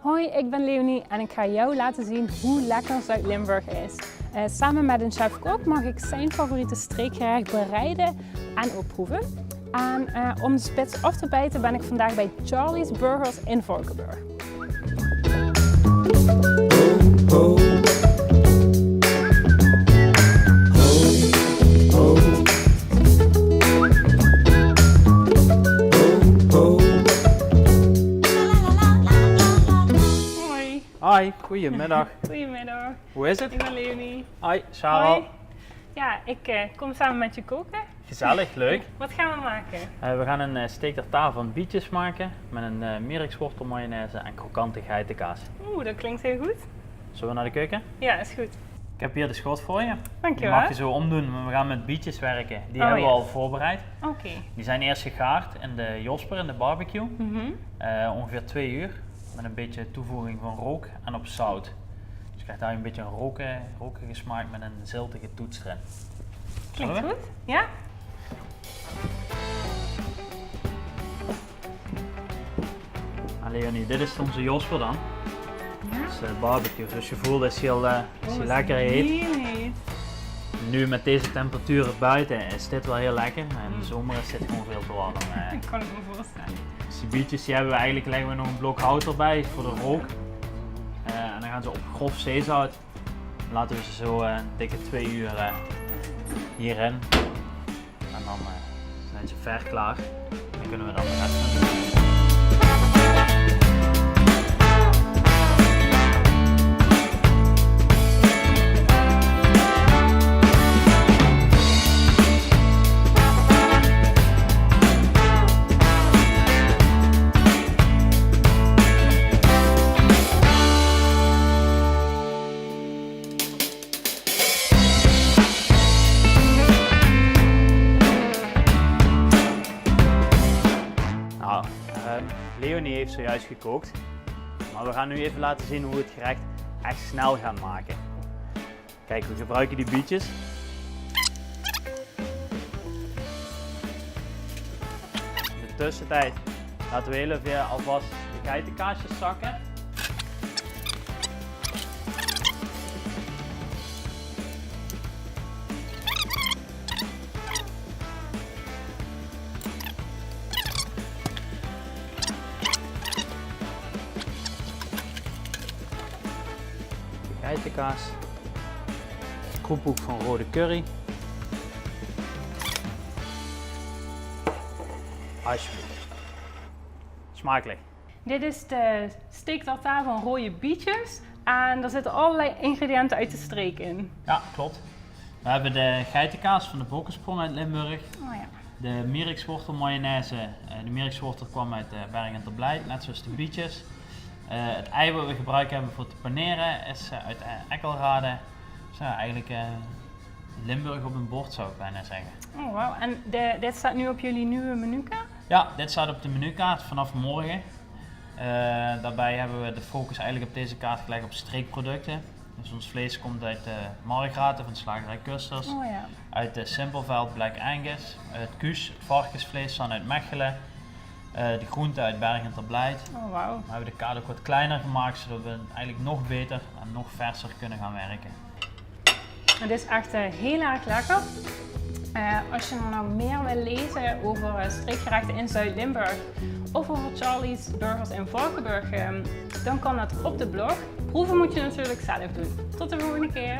Hoi, ik ben Leonie en ik ga jou laten zien hoe lekker Zuid-Limburg is. Samen met een chef-kok mag ik zijn favoriete streekgerecht bereiden en ook proeven. En om de spits af te bijten ben ik vandaag bij Charlie's Burgers in Valkenburg. Hoi, goedemiddag. Goedemiddag. Hoe is het? Ik ben Leonie. Hoi, Sarah. Hoi. Ja, ik kom samen met je koken. Gezellig, leuk. Wat gaan we maken? We gaan een steak tartare van bietjes maken met een mirekswortel mayonaise en krokante geitenkaas. Oeh, dat klinkt heel goed. Zullen we naar de keuken? Ja, is goed. Ik heb hier de schot voor je. Dankjewel. Die mag je zo omdoen, maar we gaan met bietjes werken. Die hebben we al voorbereid. Oké. Die zijn eerst gegaard in de Josper, in de barbecue. Ongeveer 2 uur. Met een beetje toevoeging van rook en op zout. Dus je krijgt daar een beetje een rokige smaak met een ziltige toets erin. Klinkt goed. Ja? Leonie, dit is onze Josper dan. Ja. Dat is barbecue, dus je voelt dat hij lekker heet. Heel heet. Nu met deze temperaturen buiten is dit wel heel lekker. In de zomer is dit gewoon veel te warm. Ik kan het me voorstellen. Dus die bietjes die hebben we eigenlijk, leggen we nog een blok hout erbij voor de rook. En dan gaan ze op grof zeezout. Dan laten we ze zo een dikke 2 uur hierin. En dan zijn ze ver klaar. Dan kunnen we dan de rest gaan doen. Leonie heeft zojuist gekookt, maar we gaan nu even laten zien hoe we het gerecht echt snel gaan maken. Kijk, we gebruiken die bietjes. In de tussentijd laten we heel even alvast de geitenkaasjes zakken. Geitenkaas, kroephoek van rode curry. Alsjeblieft. Smakelijk. Dit is de steak tartare van rode bietjes en er zitten allerlei ingrediënten uit de streek in. Ja, klopt. We hebben de geitenkaas van de Bokkensprong uit Limburg. Oh ja. De mirekswortel mayonaise. De mirekswortel kwam uit Bergen ter Blijt, net zoals de bietjes. Het ei wat we gebruikt hebben voor te paneren is uit Eckelrade. Dus eigenlijk Limburg op een bord zou ik bijna zeggen. Oh wauw, en dit staat nu op jullie nieuwe menukaart? Ja, dit staat op de menukaart vanaf morgen. Daarbij hebben we de focus eigenlijk op deze kaart gelegd op streekproducten. Dus ons vlees komt uit de Margraten van slagerij Kusters. Oh ja. Uit de Simpelveld Black Angus. Het Kuus, het varkensvlees van uit Mechelen. De groenten uit Bergen ter Blijt. Oh wauw. We hebben de kaart ook wat kleiner gemaakt, zodat we eigenlijk nog beter en nog verser kunnen gaan werken. Het is echt heel erg lekker. Als je nou meer wil lezen over streekgerechten in Zuid-Limburg of over Charlie's Burgers in Valkenburg, dan kan dat op de blog. Proeven moet je natuurlijk zelf doen. Tot de volgende keer!